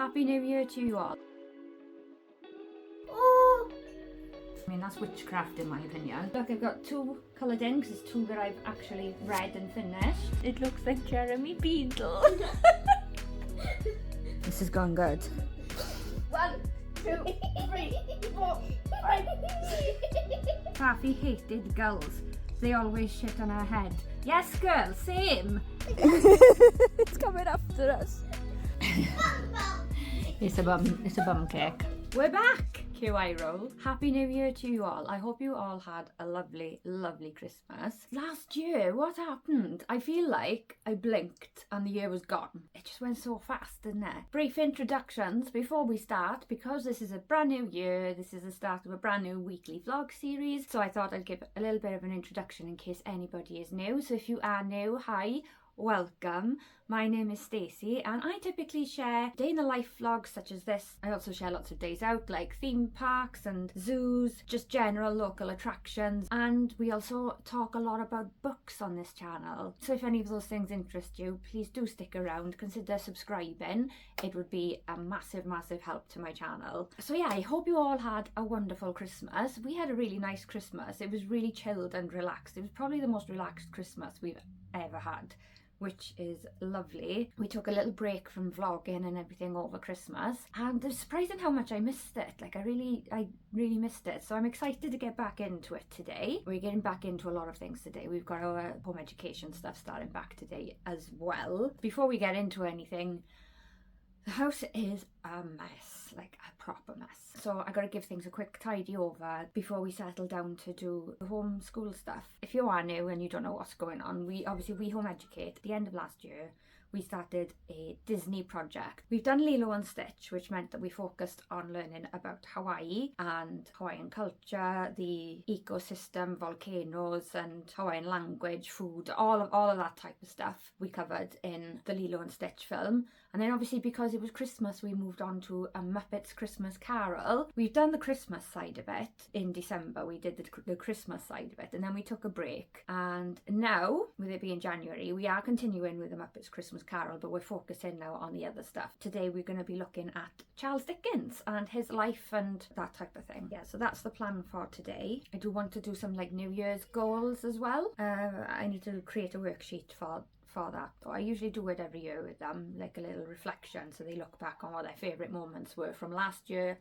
Happy New Year to you all. Oh! I mean, that's witchcraft in my opinion. Look, I've got two coloured in because it's two that I've actually read and finished. It looks like Jeremy Beadle. This has gone good. 1, 2, 3, 4, 5. Faffy hated girls. They always shit on her head. Yes, girl, same. It's coming after us. It's a bum cake. We're back. QI roll. Happy New Year to you all. I hope you all had a lovely, lovely Christmas. Last year, what happened? I feel like I blinked and the year was gone. It just went so fast, didn't it? Brief introductions before we start, because this is a brand new year. This is the start of a brand new weekly vlog series. So I thought I'd give a little bit of an introduction in case anybody is new. So if you are new, hi. Welcome, my name is Stacey and I typically share day in the life vlogs such as this. I also share lots of days out like theme parks and zoos, just general local attractions, and we also talk a lot about books on this channel. So if any of those things interest you, please do stick around, consider subscribing. It would be a massive, massive help to my channel. So yeah, I hope you all had a wonderful Christmas. We had a really nice Christmas. It was really chilled and relaxed. It was probably the most relaxed Christmas we've ever had, which is lovely. We took a little break from vlogging and everything over Christmas, and it's surprising how much I missed it. Like I really missed it. So I'm excited to get back into it today. We're getting back into a lot of things today. We've got our home education stuff starting back today as well. Before we get into anything, the house is a mess, like a proper mess. So I gotta give things a quick tidy over before we settle down to do the homeschool stuff. If you are new and you don't know what's going on, we home educate. At the end of last year, we started a Disney project. We've done Lilo and Stitch, which meant that we focused on learning about Hawaii and Hawaiian culture, the ecosystem, volcanoes and Hawaiian language, food, all of that type of stuff we covered in the Lilo and Stitch film. And then obviously because it was Christmas, we moved on to a Muppets Christmas Carol. We've done the Christmas side of it in December. We did the Christmas side of it, and then we took a break. And now, with it being January, we are continuing with the Muppets Christmas Carol, but we're focusing now on the other stuff. Today we're going to be looking at Charles Dickens and his life and that type of thing. Yeah, so that's the plan for today. I do want to do some like New Year's goals as well. I need to create a worksheet for that. I usually do it every year with them, like a little reflection, so they look back on what their favourite moments were from last year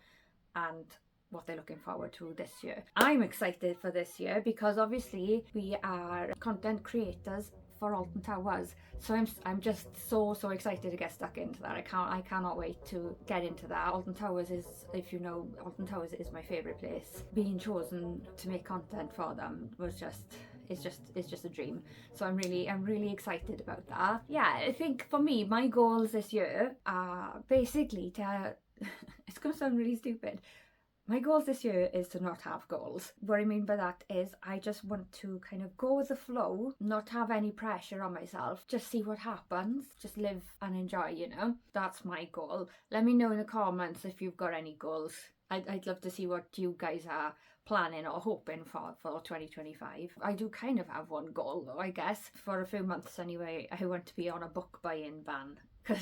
and what they're looking forward to this year. I'm excited for this year because obviously we are content creators for Alton Towers, so I'm just so excited to get stuck into that. I cannot wait to get into that. Alton Towers is, if you know, Alton Towers is my favourite place. Being chosen to make content for them was just it's just a dream. So I'm really excited about that. Yeah, I think for me, my goals this year are basically to it's gonna sound really stupid. My goals this year is to not have goals. What I mean by that is I just want to kind of go with the flow, not have any pressure on myself, just see what happens, just live and enjoy, you know? That's my goal. Let me know in the comments if you've got any goals. I'd love to see what you guys are planning or hoping for 2025. I do kind of have one goal though, I guess. For a few months anyway, I want to be on a book buying ban because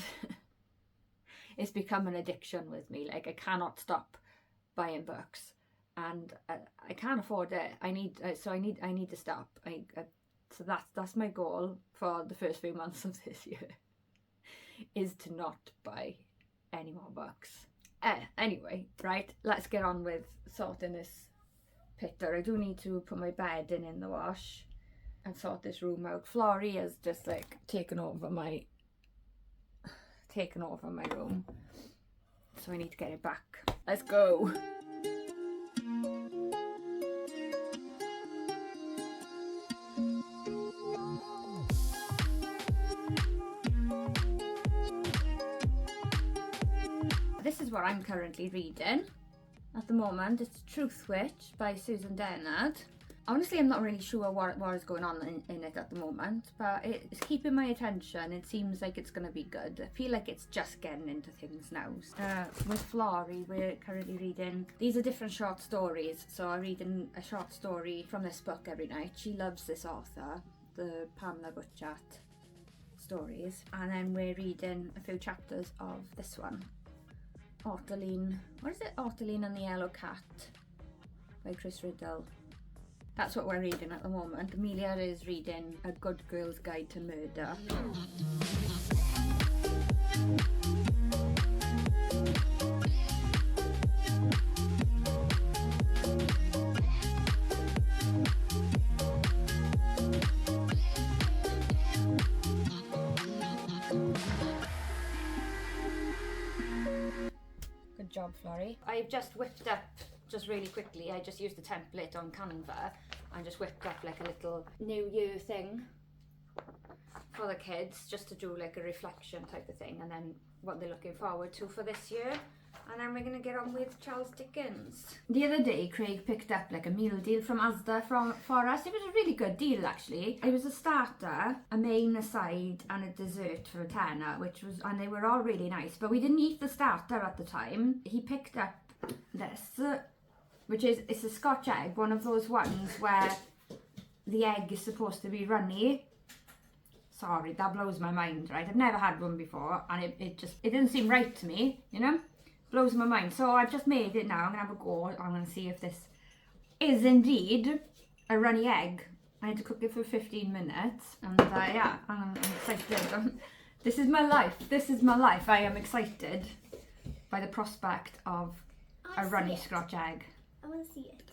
it's become an addiction with me. Like I cannot stop buying books and I can't afford it. I need to stop. So that's my goal for the first few months of this year is to not buy any more books. Anyway, right, let's get on with sorting this pitter. I do need to put my bed in the wash and sort this room out. Florrie has just like taken over my room, so I need to get it back. Let's go. This is what I'm currently reading at the moment. It's Truth Witch by Susan Dennard. Honestly, I'm not really sure what is going on in it at the moment, but it's keeping my attention. It seems like it's going to be good. I feel like it's just getting into things now. With Florrie, we're currently reading, these are different short stories, so I'm reading a short story from this book every night. She loves this author, the Pamela Butchat stories, and then we're reading a few chapters of this one. Ottoline. What is it? Ottoline and the Yellow Cat by Chris Riddell. That's what we're reading at the moment. Amelia is reading A Good Girl's Guide to Murder. Good job, Florrie. I've just whipped up, just really quickly, I just used the template on Canva and just whipped up like a little New Year thing for the kids, just to do like a reflection type of thing, and then what they're looking forward to for this year. And then we're going to get on with Charles Dickens. The other day, Craig picked up like a meal deal from Asda for us. It was a really good deal, actually. It was a starter, a main, a side, and a dessert for a tenner, and they were all really nice. But we didn't eat the starter at the time. He picked up this, which is, it's a Scotch egg, one of those ones where the egg is supposed to be runny. Sorry, that blows my mind, right? I've never had one before, and it didn't seem right to me, you know? Blows my mind. So I've just made it now. I'm gonna have a go. I'm gonna see if this is indeed a runny egg. I had to cook it for 15 minutes, and yeah, I'm excited. This is my life. This is my life. I am excited by the prospect of a runny Scotch egg. I want to see it.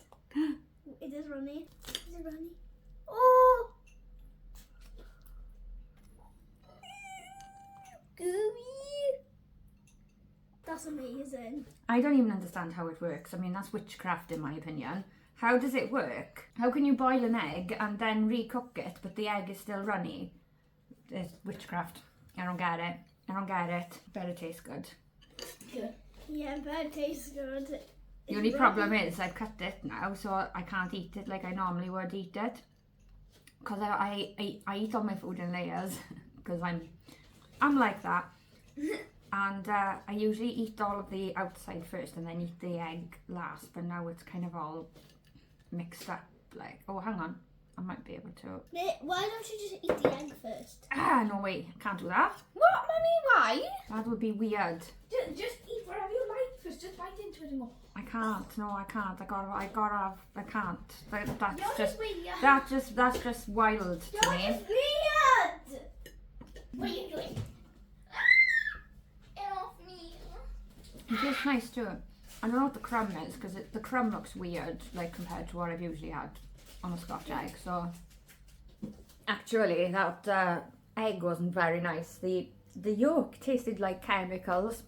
It is runny. Is it runny? Oh! Gooey! That's amazing. I don't even understand how it works. I mean, that's witchcraft in my opinion. How does it work? How can you boil an egg and then recook it, but the egg is still runny? It's witchcraft. I don't get it. I don't get it. Better taste good. Good. Yeah, but it tastes good. The only problem is I've cut it now, so I can't eat it like I normally would eat it. Because I eat all my food in layers. Because I'm like that. And I usually eat all of the outside first and then eat the egg last, but now it's kind of all mixed up. Like, oh, hang on, I might be able to. Why don't you just eat the egg first? No way, I can't do that. What, Mummy? Why? That would be weird. Just eat whatever you like first. Just bite into it and go. I can't. No, I can't. I can't. Weird. That's just wild to me. It's weird. What are you doing? It is nice too. I don't know what the crumb is, because the crumb looks weird, like compared to what I've usually had on a Scotch egg. So actually, that egg wasn't very nice. The yolk tasted like chemicals.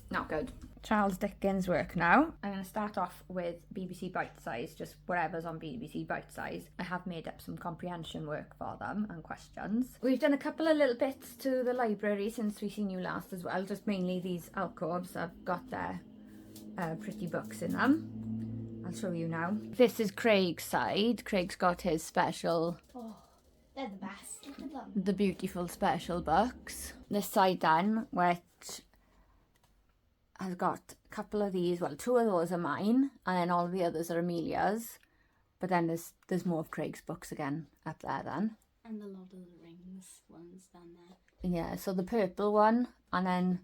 Not good. Charles Dickens' work now. I'm going to start off with BBC Bite Size, just whatever's on BBC Bite Size. I have made up some comprehension work for them and questions. We've done a couple of little bits to the library since we've seen you last as well, just mainly these alcoves. I've got their pretty books in them. I'll show you now. This is Craig's side. Craig's got his special... Oh, they're the best. Look at them. The beautiful special books. This side then, which... I've got a couple of these, well, 2 of those are mine, and then all the others are Amelia's. But then there's more of Craig's books again up there then. And the Lord of the Rings ones down there. Yeah, so the purple one, and then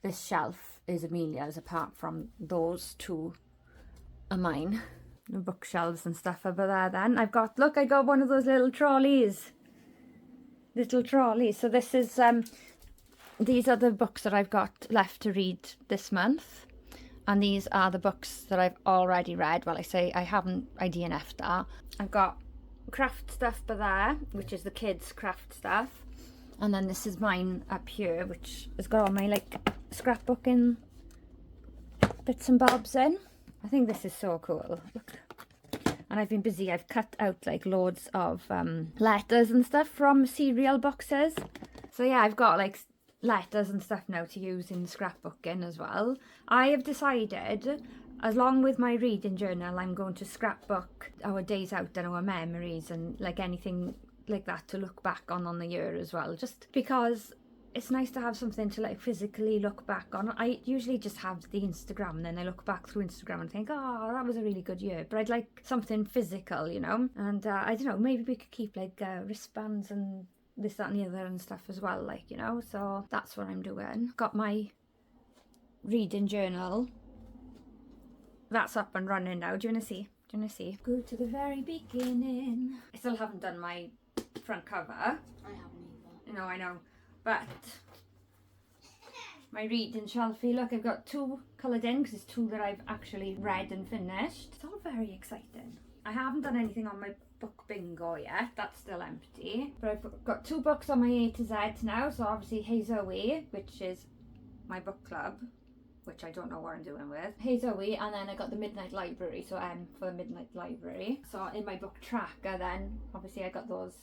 this shelf is Amelia's, apart from those 2 are mine. The bookshelves and stuff over there then. I got one of those little trolleys. So this is... These are the books that I've got left to read this month, and these are the books that I've already read. Well, I DNF'd that. I've got craft stuff by there, which is the kids' craft stuff, and then this is mine up here, which has got all my like scrapbooking bits and bobs in. I think this is so cool. Look. And I've been busy. I've cut out like loads of letters and stuff from cereal boxes. So yeah, I've got like letters and stuff now to use in scrapbooking as well. I have decided, along with my reading journal, I'm going to scrapbook our days out and our memories and like anything like that to look back on the year as well, just because it's nice to have something to like physically look back on. I usually just have the Instagram, and then I look back through Instagram and think, oh, that was a really good year, but I'd like something physical, you know. And I don't know, maybe we could keep like wristbands and this, that and the other and stuff as well, like, you know. So that's what I'm doing. Got my reading journal. That's up and running now. Do you want to see? Do you want to see? Go to the very beginning. I still haven't done my front cover. I haven't either. No, I know. But my reading shelfie, look, I've got 2 coloured in because it's 2 that I've actually read and finished. It's all very exciting. I haven't done anything on my book bingo yet. That's still empty. But I've got 2 books on my A to Z now. So obviously Hazel Way, which is my book club, which I don't know what I'm doing with. Hazel Way, and then I got the Midnight Library, so M for the Midnight Library. So in my book tracker then, obviously I got those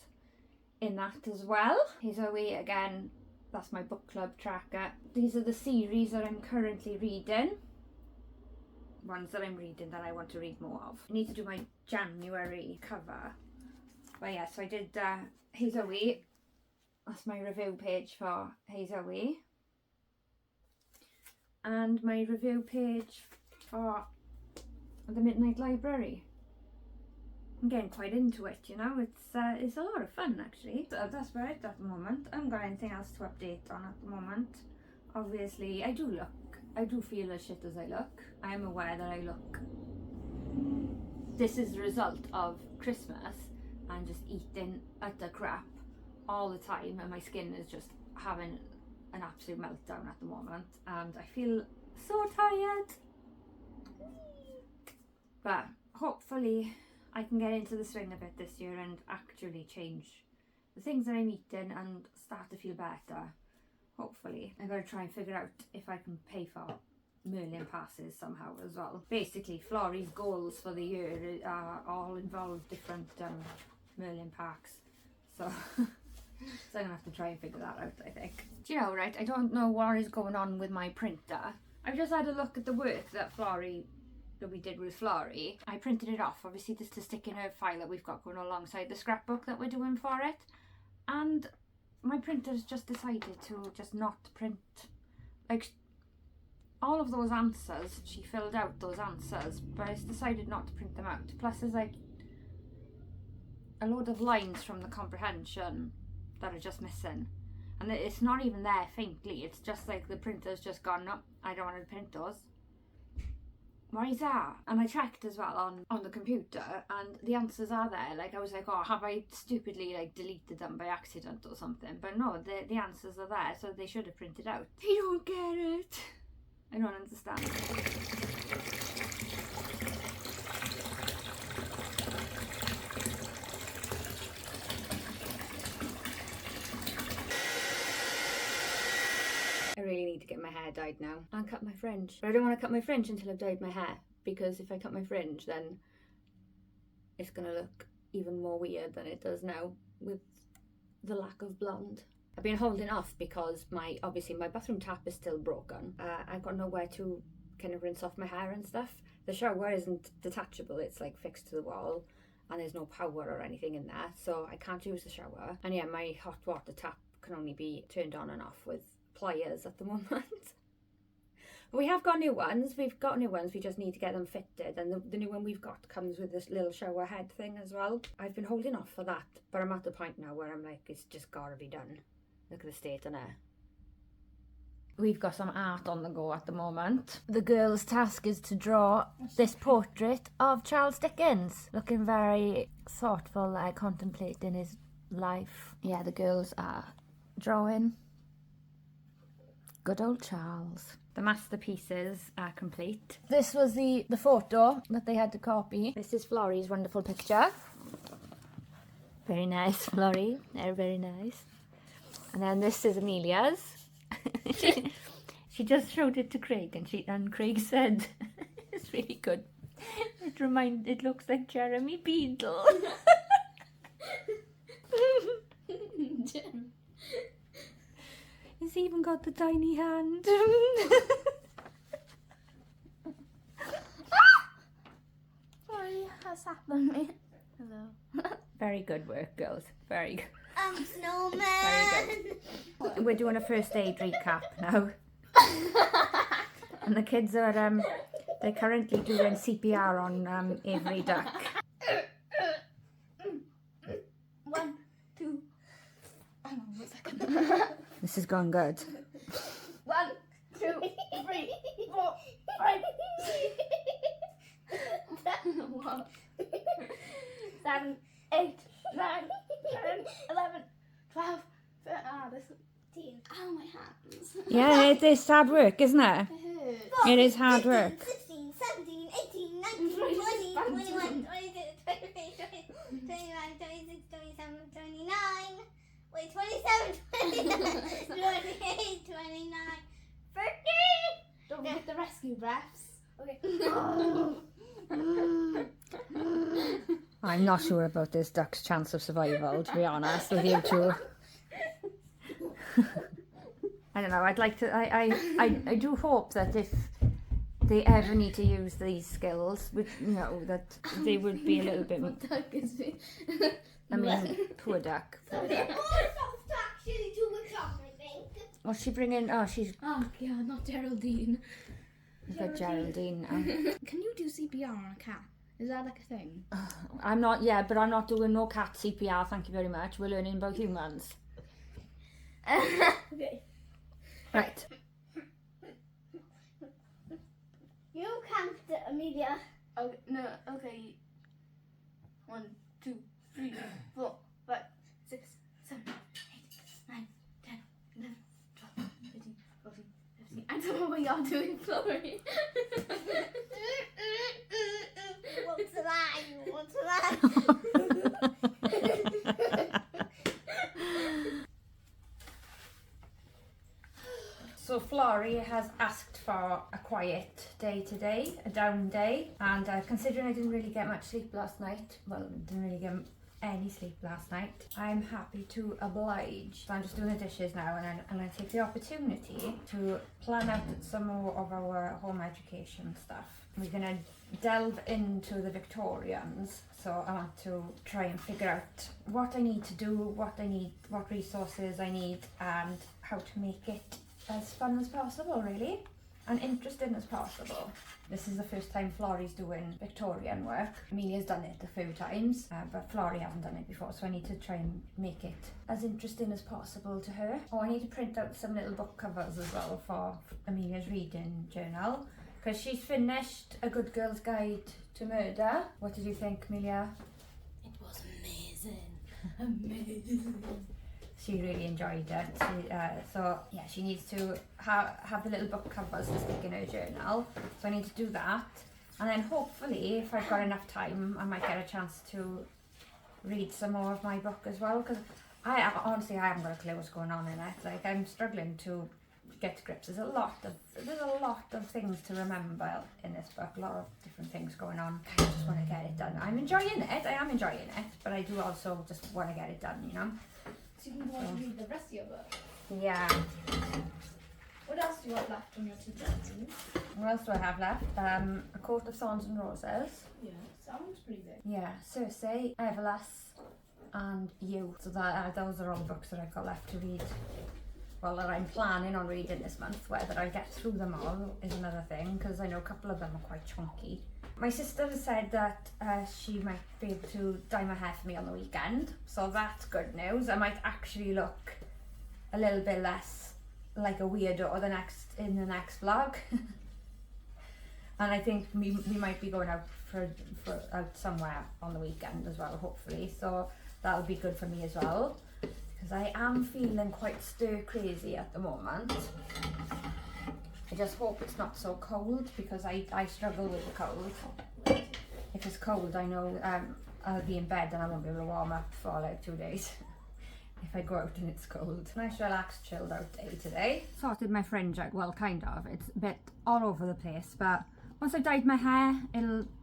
in that as well. Hazel Way again, that's my book club tracker. These are the series that I'm currently reading. Ones that I'm reading that I want to read more of. I need to do my January cover. But yeah, so I did Hazel Way. That's my review page for Hazel Way. And my review page for the Midnight Library. I'm getting quite into it, you know. It's a lot of fun actually. So that's where it's at the moment. I haven't got anything else to update on at the moment. Obviously, I do feel as shit as I look. I am aware that I look. This is the result of Christmas and just eating utter crap all the time, and my skin is just having an absolute meltdown at the moment, and I feel so tired. But hopefully I can get into the swing of it this year and actually change the things that I'm eating and start to feel better. Hopefully. I've got to try and figure out if I can pay for Merlin passes somehow as well. Basically, Florrie's goals for the year all involve different Merlin packs. So so I'm gonna have to try and figure that out, I think. Do you know, right, I don't know what is going on with my printer. I've just had a look at the work that we did with Florrie. I printed it off, obviously, just to stick in her file that we've got going alongside the scrapbook that we're doing for it. And my printer's just decided to just not print. Like, all of those answers, she filled out those answers, but it's decided not to print them out. Plus there's like a load of lines from the comprehension that are just missing, and it's not even there faintly. It's just like the printer's just gone, no, I don't want to print those. Why is that? And I checked as well on the computer, and the answers are there. Like, I was like, oh, have I stupidly like deleted them by accident or something? But no, the answers are there, so they should have printed out. They don't get it. I don't understand. I really need to get my hair dyed now and cut my fringe. But I don't want to cut my fringe until I've dyed my hair, because if I cut my fringe then it's going to look even more weird than it does now with the lack of blonde. I've been holding off because obviously my bathroom tap is still broken. I've got nowhere to kind of rinse off my hair and stuff. The shower isn't detachable, it's like fixed to the wall, and there's no power or anything in there, so I can't use the shower. And yeah, my hot water tap can only be turned on and off with pliers at the moment. We have got new ones, we just need to get them fitted, and the new one we've got comes with this little shower head thing as well. I've been holding off for that, but I'm at the point now where I'm like, it's just gotta be done. Look at the state on it. We've got some art on the go at the moment. The girl's task is to draw this portrait of Charles Dickens, looking very thoughtful, like contemplating his life. Yeah, the girls are drawing. Good old Charles. The masterpieces are complete. This was the photo that they had to copy. This is Florrie's wonderful picture. Very nice, Florrie. They're very nice. And then this is Amelia's. she just showed it to Craig, and Craig said it's really good. It looks like Jeremy Beadle. He's even got the tiny hand. Sorry, what's happened? Hello. Very good work, girls. Very good. Snowman. Very good. We're doing a first aid recap now. And the kids are they're currently doing CPR on Avery Duck. 1, 2. Hang on 1 second. This is going good. 1, 2, 3. Yeah, it is hard work, isn't it? It is hard work. 16, 17, 18, 19, 20, 21, 22, 23, 29, 26, 27, 29. Wait, 27, 28, 29, 30. Don't forget the rescue breaths. Okay. I'm not sure about this duck's chance of survival, to be honest with you two. I don't know, I'd like to, I do hope that if they ever need to use these skills, with, you know, that they would be a little bit, Duck is me. I mean, poor duck. More soft actually 2 o'clock, I think. What's she bringing? Oh, she's Oh god, not Geraldine. got Geraldine now. Can you do CPR on a cat? Is that like a thing? I'm not, yeah, but I'm not doing no cat CPR, thank you very much. We're learning about humans. Okay. Right. You count it, Amelia. Okay, no, okay. 1, 2, 3, 4, 5, 6, 7, 8, 9, 10, 11, 12, 13, 14, 15. I don't know what y'all doing, Chloe. What's the line? What's the line? So Florrie has asked for a quiet day today, a down day, and considering I didn't really get much sleep last night, well, didn't really get any sleep last night, I'm happy to oblige. So I'm just doing the dishes now, and I'm going to take the opportunity to plan out some more of our home education stuff. We're going to delve into the Victorians, so I want to try and figure out what I need to do, what resources I need, and how to make it as fun as possible, really, and interesting as possible. This is the first time Florrie's doing Victorian work. Amelia's done it a few times, but Florrie hasn't done it before, so I need to try and make it as interesting as possible to her. Oh, I need to print out some little book covers as well for Amelia's reading journal, because she's finished A Good Girl's Guide to Murder. What did you think, Amelia? It was amazing. Amazing. She really enjoyed it. So yeah, she needs to have the little book covers to stick in her journal. So I need to do that, and then hopefully, if I've got enough time, I might get a chance to read some more of my book as well. Because honestly, I haven't got a clue what's going on in it. Like, I'm struggling to get to grips. There's a lot of things to remember in this book. A lot of different things going on. I just want to get it done. I'm enjoying it. I am enjoying it, but I do also just want to get it done. You know. So you can go on to read the rest of your book. Yeah. What else do you have left on your to-do? What else do I have left? A Court of Thorns and Roses. Yeah, sounds pretty big. Yeah, Circe, Everless, and You. So those are all the books that I've got left to read. Well, that I'm planning on reading this month. Whether I get through them all is another thing, because I know a couple of them are quite chunky. My sister has said that she might be able to dye my hair for me on the weekend, so that's good news. I might actually look a little bit less like a weirdo in the next vlog. And I think we might be going out for out somewhere on the weekend as well, hopefully. So that'll be good for me as well, because I am feeling quite stir crazy at the moment. I just hope it's not so cold, because I struggle with the cold. If it's cold, I know I'll be in bed and I won't be able to warm up for like 2 days if I go out and it's cold. Nice relaxed chilled out day today. Sorted my fringe out, well, kind of. It's a bit all over the place, but once I've dyed my hair,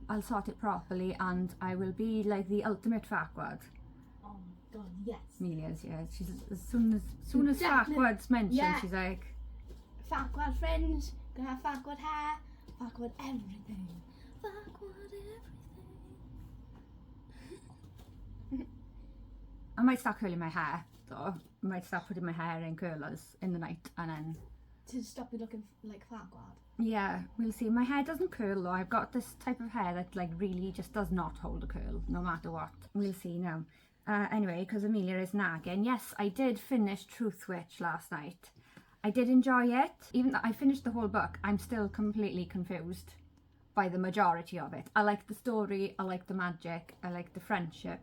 I'll sort it properly and I will be like the ultimate farquad. Oh my god, yes. Amelia's, yeah. She's as soon as farquad's mentioned, yeah. She's like, Farquad fringe, gonna have Farquad hair, Farquad everything. Farquad everything. I might start curling my hair though. I might start putting my hair in curlers in the night and then... To stop you looking like Farquad. Yeah, we'll see. My hair doesn't curl though. I've got this type of hair that like really just does not hold a curl no matter what. We'll see now. Anyway, because Amelia is nagging. Yes, I did finish Truth Witch last night. I did enjoy it. Even though I finished the whole book, I'm still completely confused by the majority of it. I like the story, I like the magic, I like the friendship,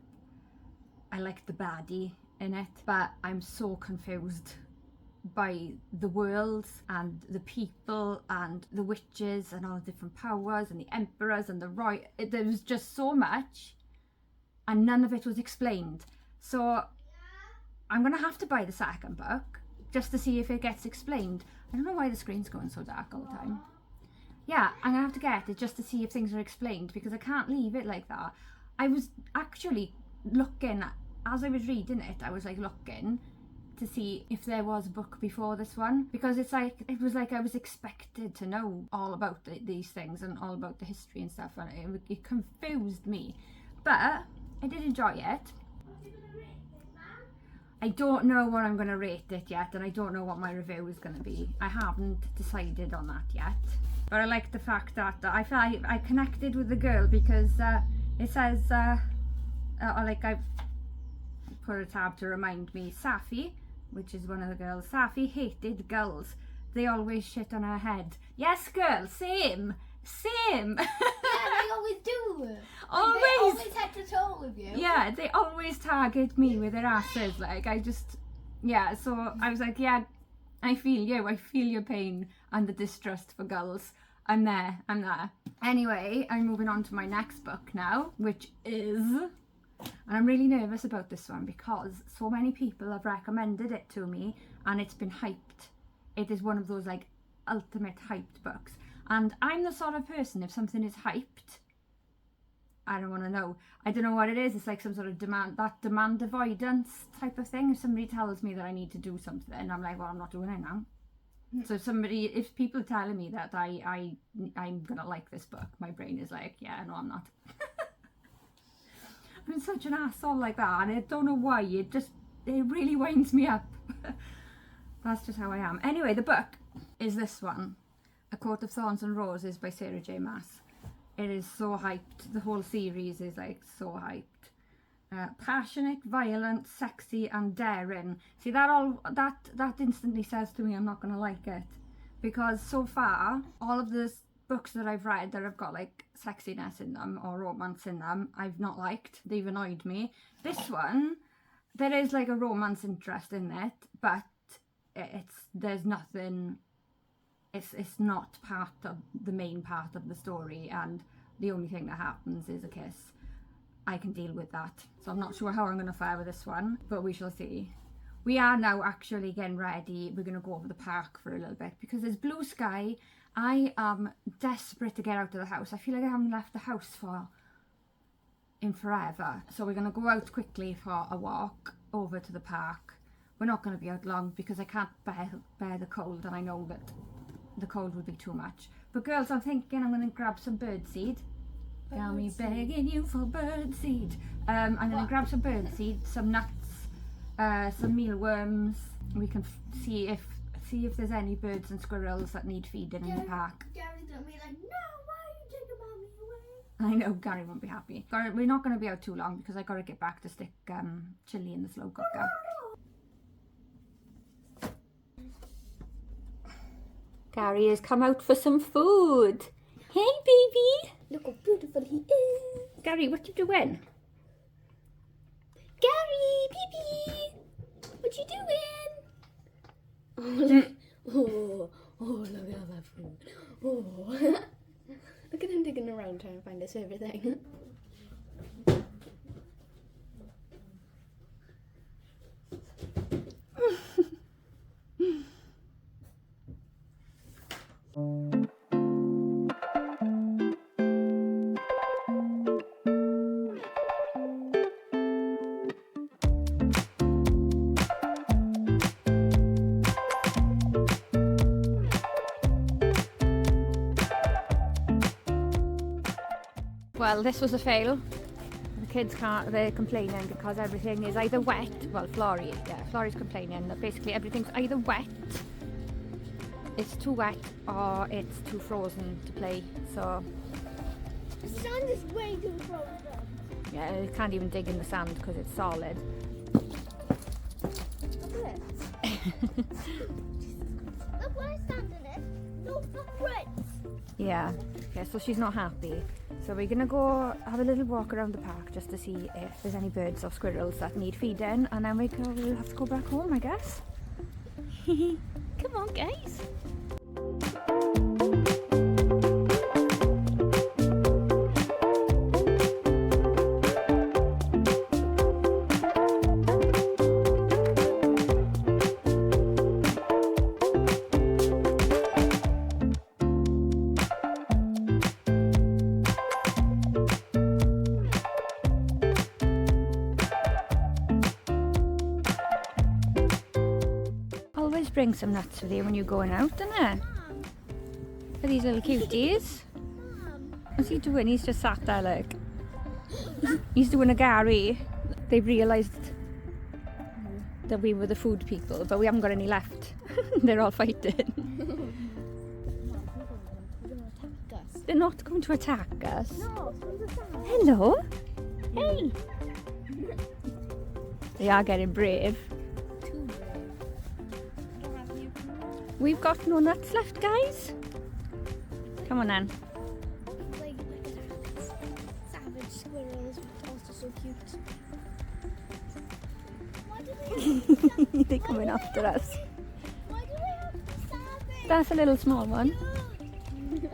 I like the baddie in it, but I'm so confused by the worlds and the people and the witches and all the different powers and the emperors and the there was just so much, and none of it was explained. So I'm gonna have to buy the second book just to see if it gets explained. I don't know why the screen's going so dark all the time. Yeah, I'm gonna have to get it just to see if things are explained, because I can't leave it like that. I was actually looking, as I was reading it, I was like looking to see if there was a book before this one, because it was like I was expected to know all about these things and all about the history and stuff, and it confused me. But I did enjoy it. I don't know what I'm going to rate it yet, and I don't know what my review is going to be. I haven't decided on that yet. But I like the fact that I connected with the girl, because it says, like I've put a tab to remind me, Safi, which is one of the girls, Safi hated girls. They always shit on her head. Yes, girl, same. Same. Yeah, they always do. Always. They always head to toe with you. Yeah, they always target me with their asses. Like, yeah, so I was like, yeah, I feel you. I feel your pain and the distrust for girls. I'm there. Anyway, I'm moving on to my next book now, which is, and I'm really nervous about this one because so many people have recommended it to me and it's been hyped. It is one of those like ultimate hyped books. And I'm the sort of person, if something is hyped, I don't want to know. I don't know what it is. It's like some sort of demand avoidance type of thing. If somebody tells me that I need to do something, I'm like, well, I'm not doing it now. So if people are telling me that I'm going to like this book, my brain is like, yeah, no, I'm not. I'm such an asshole like that, and I don't know why. It really winds me up. That's just how I am. Anyway, the book is this one. A Coat of Thorns and Roses by Sarah J. Maas. It is so hyped. The whole series is like so hyped. Passionate, violent, sexy and daring. See, that instantly says to me I'm not going to like it. Because so far, all of the books that I've read that have got like sexiness in them or romance in them, I've not liked. They've annoyed me. This one, there is like a romance interest in it, but there's nothing... It's not part of the main part of the story, and the only thing that happens is a kiss. I can deal with that. So I'm not sure how I'm going to fare with this one, but we shall see. We are now actually getting ready. We're going to go over the park for a little bit because there's blue sky. I am desperate to get out of the house. I feel like I haven't left the house in forever. So we're going to go out quickly for a walk over to the park. We're not going to be out long because I can't bear the cold, and I know that the cold would be too much. But girls, I'm thinking I'm going to grab some birdseed. Got me begging you for birdseed. I'm going to grab some birdseed, some nuts, some mealworms. We can see if there's any birds and squirrels that need feeding in the park. Gary's going to be like, no, why are you taking mommy away? I know, Gary won't be happy. We're not going to be out too long because I got to get back to stick chilli in the slow cooker. Gary has come out for some food. Hey, baby. Look how beautiful he is. Gary, what you doing? Gary, baby, what you doing? Oh, look at all that food. Oh, look at him digging around trying to find his favorite thing. Well, this was a fail. The kids they're complaining because everything is either wet, well, Florrie's complaining that basically everything's either wet, it's too wet, or it's too frozen to play, so... The sand is way too frozen. Yeah, you can't even dig in the sand because it's solid. Look at this. Look what I stand in it. No footprints. Yeah, so she's not happy. So we're gonna go have a little walk around the park just to see if there's any birds or squirrels that need feeding, and then we'll have to go back home, I guess. Come on, guys. Always bring some nuts with you when you're going out, innit? For these little cuties. What's he doing? He's just sat there like. He's doing a Gary. They've realised that we were the food people, but we haven't got any left. They're all fighting. They're not going to attack us. No, Hello? Hey! They are getting brave. We've got no nuts left, guys. Come on then. Like savage squirrels, also so cute. Why do they They're coming after us. Why do they have savage? That's a little small one. No.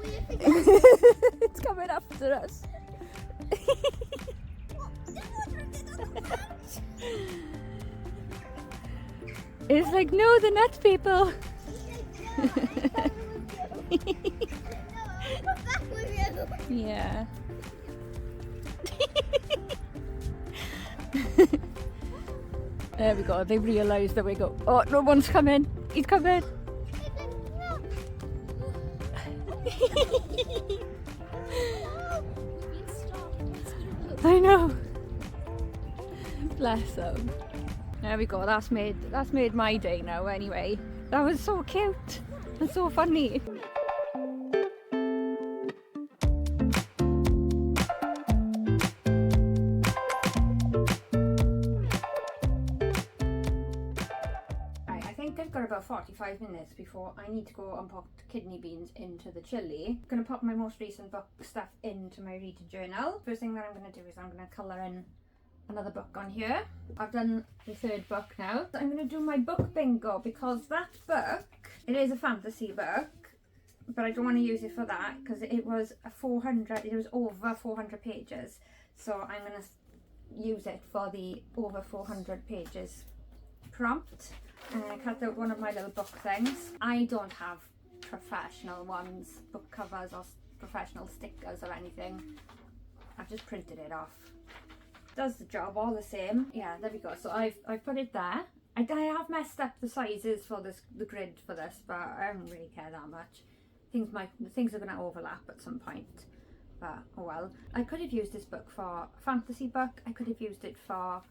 It's coming after us. It's like, no, the nut people. Yeah. There we go. They realised that we go. Oh, no one's coming. He's coming. I know. Bless them. There we go. That's made my day now. Anyway, that was so cute and so funny. I think I've got about 45 minutes before I need to go and pop kidney beans into the chilli. I'm going to pop my most recent book stuff into my reading journal. First thing that I'm going to do is I'm going to colour in another book on here. I've done the third book now. I'm going to do my book bingo because that book, it is a fantasy book, but I don't want to use it for that because it was over 400 pages. So I'm going to use it for the over 400 pages prompt. And I cut out one of my little book things. I don't have professional ones, book covers or professional stickers or anything. I've just printed it off. Does the job all the same. Yeah, there we go. So I've put it there. I have messed up the sizes for the grid for this, but I don't really care that much. Things are going to overlap at some point, but oh well. I could have used this book for a fantasy book. I could have used it for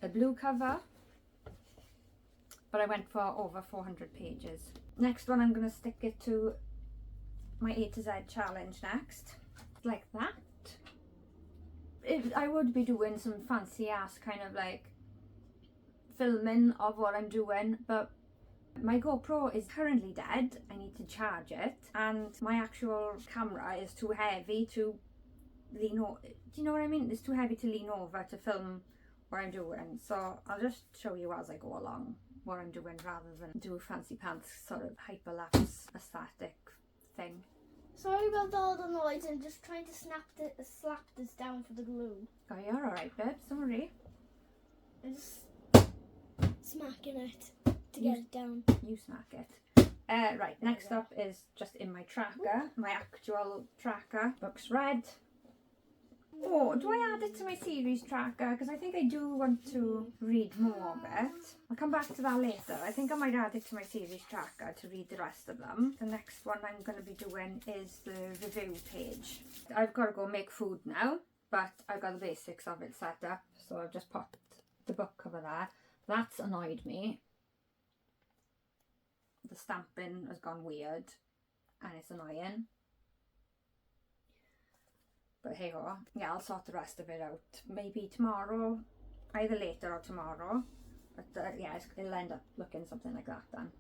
a blue cover, but I went for over 400 pages. Next one, I'm going to stick it to my A to Z challenge next, like that. I would be doing some fancy ass kind of like filming of what I'm doing, but my GoPro is currently dead. I need to charge it, and my actual camera is too heavy to lean over. Do you know what I mean? It's too heavy to lean over to film what I'm doing, so I'll just show you as I go along what I'm doing rather than do fancy pants sort of hyperlapse aesthetic thing. Sorry about all the noise. I'm just trying to slap this down for the glue. Oh, you're alright, babe. Sorry. I'm just smacking it to You- get it down. You smack it. Right, next up is just in my tracker, my actual tracker. Books read. Oh, do I add it to my series tracker? Because I think I do want to read more of it. I'll come back to that later. I think I might add it to my series tracker to read the rest of them. The next one I'm going to be doing is the review page. I've got to go make food now, but I've got the basics of it set up. So I've just popped the book cover there. That's annoyed me. The stamping has gone weird and it's annoying. But hey ho, yeah, I'll sort the rest of it out. Maybe tomorrow, either later or tomorrow. But yeah, it'll end up looking something like that then.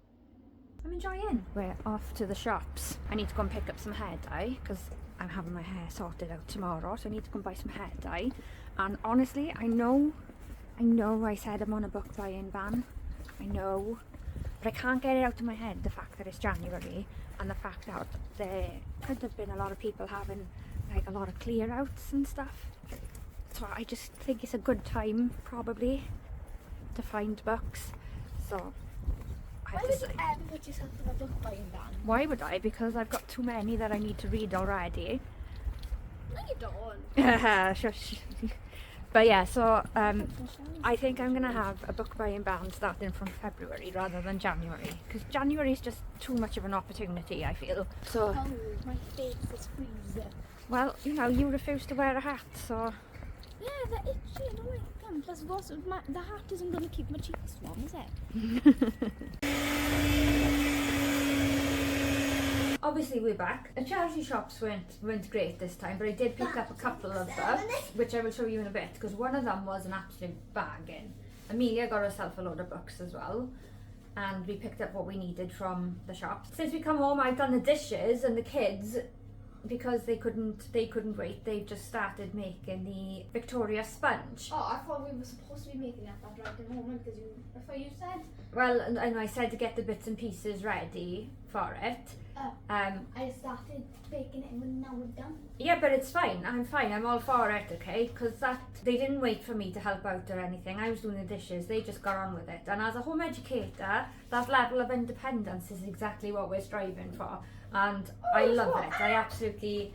I'm enjoying. We're off to the shops. I need to go and pick up some hair dye because I'm having my hair sorted out tomorrow. So I need to go and buy some hair dye. And honestly, I know I said I'm on a book buying ban. I know, but I can't get it out of my head, the fact that it's January and the fact that there could have been a lot of people having like a lot of clear outs and stuff. So I just think it's a good time probably to find books. So Why would you ever put yourself in a book buying ban? why would I? Because I've got too many that I need to read already. No, you don't. Shush. But yeah, so I think I'm gonna have a book buying ban starting from February rather than January, because January is just too much of an opportunity, I feel. So Oh, my face is freezing. well, you know, you refuse to wear a hat, so Yeah, they're itchy. I don't like them. Plus, the hat isn't going to keep my cheeks warm, is it? obviously we're back. The charity shops weren't great this time, but I did pick up a couple of books, which I will show you in a bit, because one of them was an absolute bargain. Amelia got herself a load of books as well, and we picked up what we needed from the shop. Since we come home, I've done the dishes, and the kids, because they couldn't wait, they've just started making the Victoria sponge. Oh, I thought we were supposed to be making that right at the moment because that's what you said. Well, and I said to get the bits and pieces ready for it. I started baking it and now we're done. Yeah, but it's fine. I'm fine. I'm all for it, okay? Because they didn't wait for me to help out or anything. I was doing the dishes. They just got on with it. And as a home educator, that level of independence is exactly what we're striving for. And I love it. I absolutely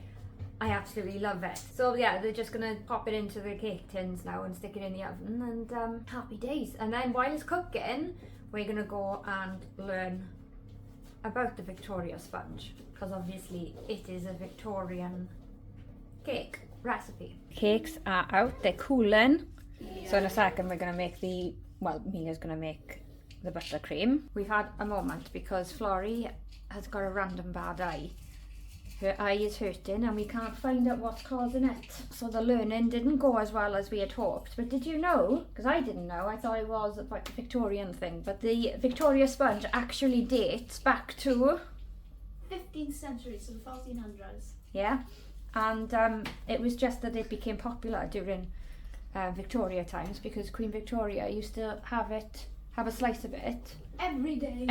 love it. So yeah, they're just gonna pop it into the cake tins now and stick it in the oven, and happy days. And then while it's cooking, we're gonna go and learn about the Victoria sponge, because obviously it is a Victorian cake recipe. Cakes are out, they're cooling. So in a second we're gonna make Mia's gonna make the buttercream. We've had a moment because Florrie has got a random bad eye. Her eye is hurting and we can't find out what's causing it. So the learning didn't go as well as we had hoped. But did you know? Because I didn't know. I thought it was a Victorian thing. But the Victoria sponge actually dates back to 15th century, so the 1400s. Yeah. And it was just that it became popular during Victoria times, because Queen Victoria used to have a slice of it Every day.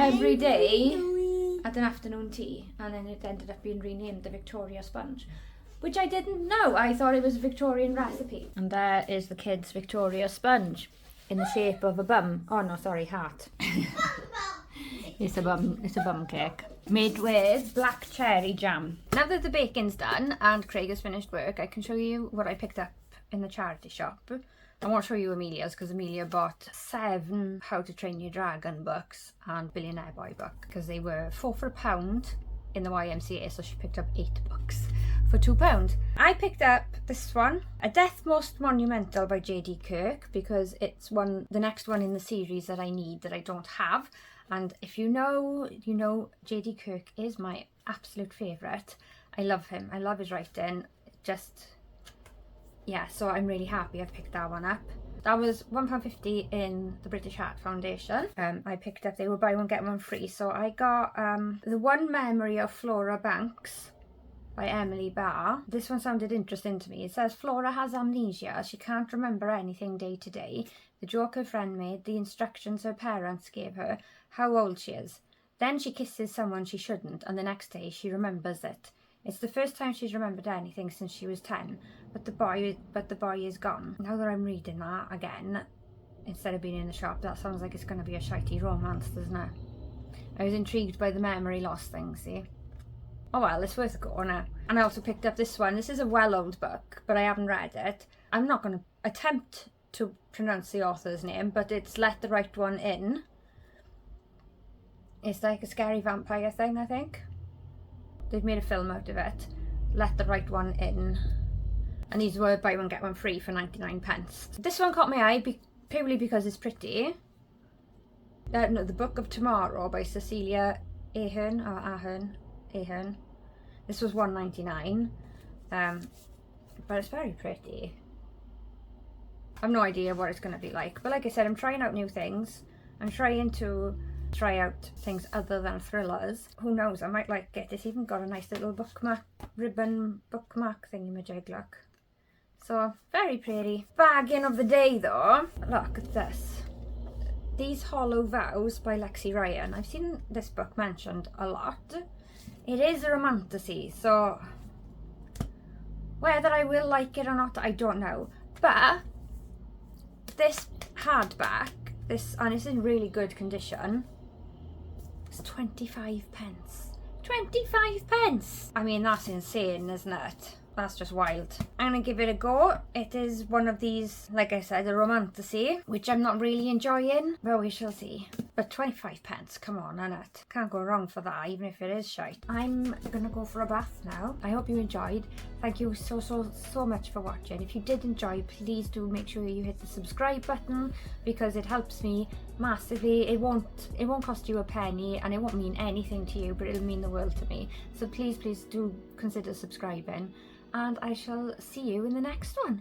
at an afternoon tea, and then it ended up being renamed the Victoria sponge, which I didn't know. I thought it was a Victorian recipe. And there is the kids' Victoria sponge in the shape of a bum. Oh no, sorry, heart. It's a bum cake made with black cherry jam. Now that the baking's done and Craig has finished work, I can show you what I picked up in the charity shop. I won't show you Amelia's because Amelia bought 7 How to Train Your Dragon books and Billionaire Boy book, because they were 4 for £1 in the YMCA, so she picked up 8 books for £2. I picked up this one, A Death Most Monumental by J.D. Kirk, because it's the next one in the series that I need that I don't have. And if you know, J.D. Kirk is my absolute favourite. I love him. I love his writing. Yeah, so I'm really happy I've picked that one up. That was £1.50 in the British Heart Foundation. I picked up, they were buy one get one free. So I got The One Memory of Flora Banks by Emily Barr. This one sounded interesting to me. It says Flora has amnesia. She can't remember anything day to day. The joke her friend made, the instructions her parents gave her, how old she is. Then she kisses someone she shouldn't, and the next day she remembers it. It's the first time she's remembered anything since she was 10, but the boy is gone. Now that I'm reading that again, instead of being in the shop, that sounds like it's going to be a shitey romance, doesn't it? I was intrigued by the memory loss thing, see? Oh well, it's worth a go now. And I also picked up this one. This is a well-owned book, but I haven't read it. I'm not going to attempt to pronounce the author's name, but it's Let the Right One In. It's like a scary vampire thing, I think. They've made a film out of it. Let the Right One In. And these were buy one get one free for 99p. This one caught my eye purely because it's pretty. No, The Book of Tomorrow by Cecilia Ahern. This was £1.99. But it's very pretty. I've no idea what it's going to be like. But like I said, I'm trying out new things. I'm trying to try out things other than thrillers. Who knows, I might like it. It's even got a nice little ribbon bookmark thingy-majig, look. So, very pretty. Bargain of the day though. Look at this. These Hollow Vows by Lexi Ryan. I've seen this book mentioned a lot. It is a romantasy, so whether I will like it or not, I don't know. But this hardback, and it's in really good condition, it's 25 pence. 25 pence! I mean, that's insane, isn't it? That's just wild. I'm gonna give it a go. It is one of these, like I said, a romantasy, which I'm not really enjoying, but we shall see. But 25 pence, come on, innit? Can't go wrong for that, even if it is shite. I'm gonna go for a bath now. I hope you enjoyed. Thank you so much for watching. If you did enjoy, please do make sure you hit the subscribe button, because it helps me massively. It won't cost you a penny, and it won't mean anything to you, but it'll mean the world to me. So please do consider subscribing, and I shall see you in the next one.